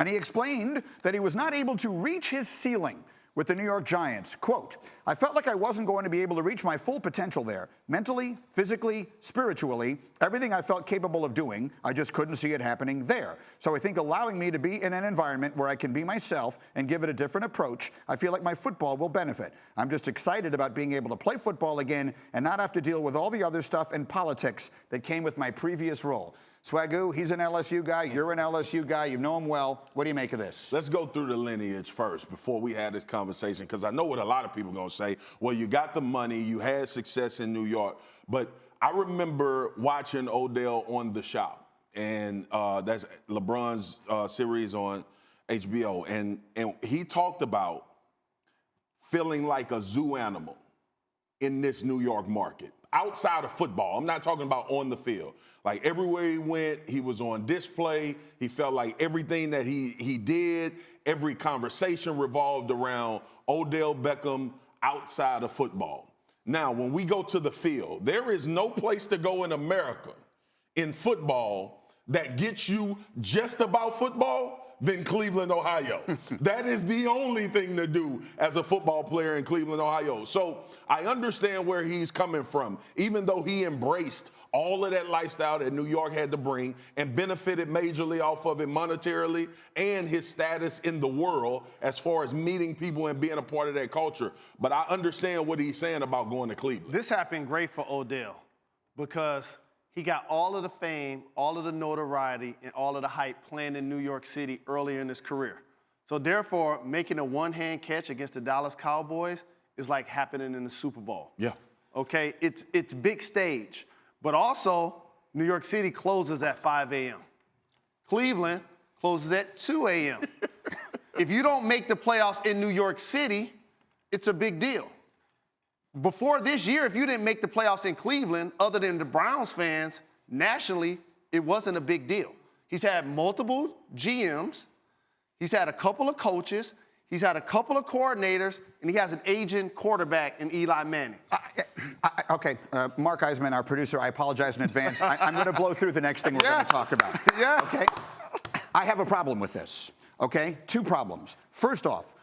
And he explained that he was not able to reach his ceiling with the New York Giants. Quote, I felt like I wasn't going to be able to reach my full potential there. Mentally, physically, spiritually, everything I felt capable of doing, I just couldn't see it happening there. So I think allowing me to be in an environment where I can be myself and give it a different approach, I feel like my football will benefit. I'm just excited about being able to play football again and not have to deal with all the other stuff and politics that came with my previous role. Swagoo, he's an LSU guy. You're an LSU guy. You know him well. What do you make of this? Let's go through the lineage first before we have this conversation, because I know what a lot of people are going to say. Well, you got the money. You had success in New York. But I remember watching Odell on The Shop, and that's LeBron's series on HBO. And he talked about feeling like a zoo animal in this New York market. Outside of football, I'm not talking about on the field. Like everywhere he went, he was on display. He felt like everything that he did, every conversation revolved around Odell Beckham outside of football. Now, when we go to the field, there is no place to go in America in football that gets you just about football than Cleveland, Ohio. That is the only thing to do as a football player in Cleveland, Ohio. So I understand where he's coming from, even though he embraced all of that lifestyle that New York had to bring and benefited majorly off of it monetarily and his status in the world as far as meeting people and being a part of that culture. But I understand what he's saying about going to Cleveland. This happened great for Odell because he got all of the fame, all of the notoriety, and all of the hype playing in New York City earlier in his career. So therefore, making a one-hand catch against the Dallas Cowboys is like happening in the Super Bowl. Yeah. Okay, it's big stage. But also, New York City closes at 5 a.m. Cleveland closes at 2 a.m. If you don't make the playoffs in New York City, it's a big deal. Before this year, if you didn't make the playoffs in Cleveland, other than the Browns fans, nationally, it wasn't a big deal. He's had multiple GMs. He's had a couple of coaches. He's had a couple of coordinators, and he has an aging quarterback in Eli Manning. Okay, Mark Eisman, our producer, I apologize in advance. I'm going to blow through the next thing we're going to talk about. Yes. Okay? I have a problem with this, okay? Two problems. First off,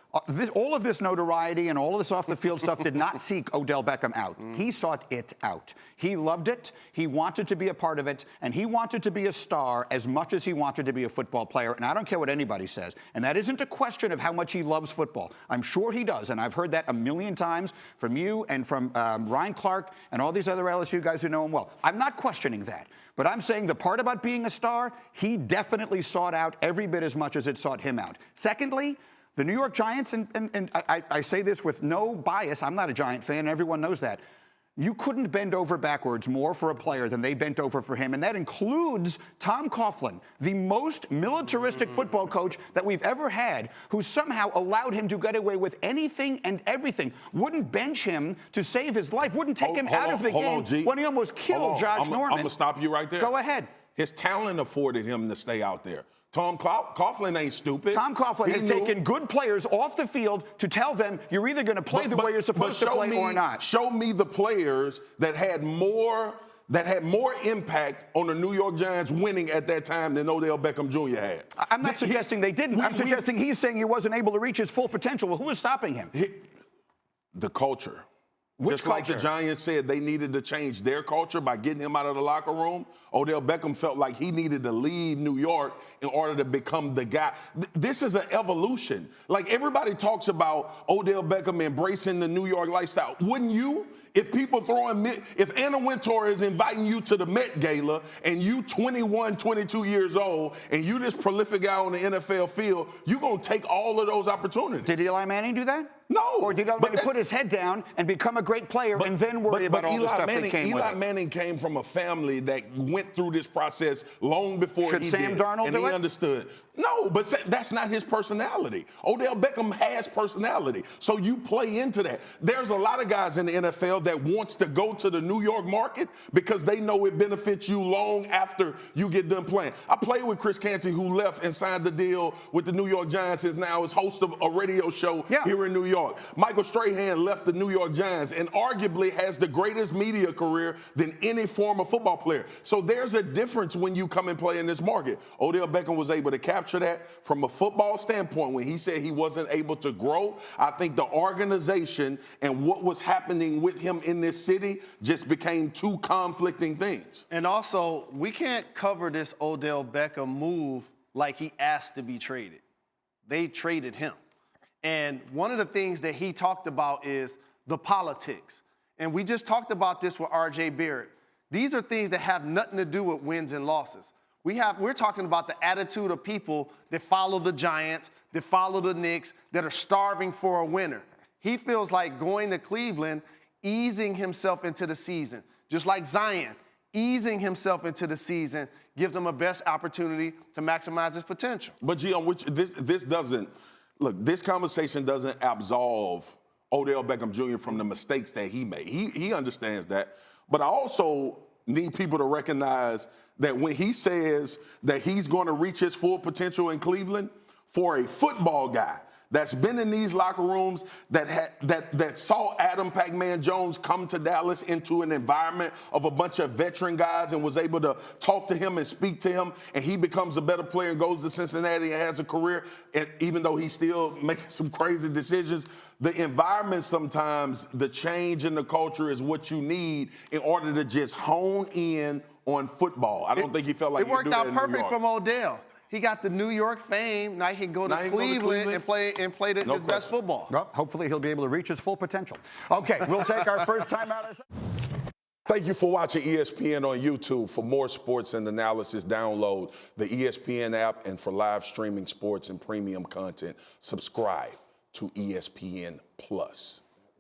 all of this notoriety and all of this off-the-field stuff did not seek Odell Beckham out. He sought it out. He loved it. He wanted to be a part of it. And he wanted to be a star as much as he wanted to be a football player. And I don't care what anybody says. And that isn't a question of how much he loves football. I'm sure he does. And I've heard that a million times from you and from Ryan Clark and all these other LSU guys who know him well. I'm not questioning that. But I'm saying the part about being a star, he definitely sought out every bit as much as it sought him out. Secondly, the New York Giants, and I say this with no bias, I'm not a Giant fan, and everyone knows that. You couldn't bend over backwards more for a player than they bent over for him, and that includes Tom Coughlin, the most militaristic football coach that we've ever had, who somehow allowed him to get away with anything and everything, wouldn't bench him to save his life, wouldn't take him out of the game when he almost killed Josh Norman. I'm going to stop you right there. Go ahead. His talent afforded him to stay out there. Tom Coughlin ain't stupid. Tom Coughlin has taken good players off the field to tell them you're either going to play the way you're supposed to play or not. Show me the players that had more impact on the New York Giants winning at that time than Odell Beckham Jr. had. I'm not suggesting they didn't. I'm suggesting he's saying he wasn't able to reach his full potential. Well, who was stopping him? The culture. Which Just culture? like the Giants said they needed to change their culture by getting him out of the locker room, Odell Beckham felt like he needed to leave New York in order to become the guy. This is an evolution. Like everybody talks about Odell Beckham embracing the New York lifestyle. Wouldn't you? If people if Anna Wintour is inviting you to the Met Gala and you 21, 22 years old and you this prolific guy on the NFL field, you're going to take all of those opportunities. Did Eli Manning do that? No. Or did Eli Manning put his head down and become a great player and then worry about all the stuff that came with it? Eli Manning came from a family that went through this process long before he did. Should Sam Darnold do it? And he understood. No, but that's not his personality. Odell Beckham has personality, so you play into that. There's a lot of guys in the NFL that wants to go to the New York market because they know it benefits you long after you get done playing. I played with Chris Canty, who left and signed the deal with the New York Giants, and now is host of a radio show here in New York. Michael Strahan left the New York Giants and arguably has the greatest media career than any former football player. So there's a difference when you come and play in this market. Odell Beckham was able to capture capture that from a football standpoint. When he said he wasn't able to grow, I think the organization and what was happening with him in this city just became two conflicting things. And also, we can't cover this Odell Beckham move like he asked to be traded. They traded him. And one of the things that he talked about is the politics. And we just talked about this with R.J. Barrett. These are things that have nothing to do with wins and losses. We're talking about the attitude of people that follow the Giants, that follow the Knicks, that are starving for a winner. He feels like going to Cleveland, easing himself into the season, just like Zion, easing himself into the season gives him a best opportunity to maximize his potential. But G, on which this doesn't look. This conversation doesn't absolve Odell Beckham Jr. from the mistakes that he made. He understands that. But I also need people to recognize that when he says that he's going to reach his full potential in Cleveland, for a football guy that's been in these locker rooms, that saw Adam Pac-Man Jones come to Dallas into an environment of a bunch of veteran guys and was able to talk to him and speak to him, and he becomes a better player and goes to Cincinnati and has a career, and even though he's still making some crazy decisions, the environment sometimes, the change in the culture is what you need in order to just hone in on football. I don't think he felt like it worked out perfect from from Odell. He got the New York fame. Now he can go to Cleveland and play his best football. Well, hopefully he'll be able to reach his full potential. Okay, we'll take our first time out. Thank you for watching ESPN on YouTube. For more sports and analysis, download the ESPN app, and for live streaming sports and premium content, subscribe to ESPN Plus.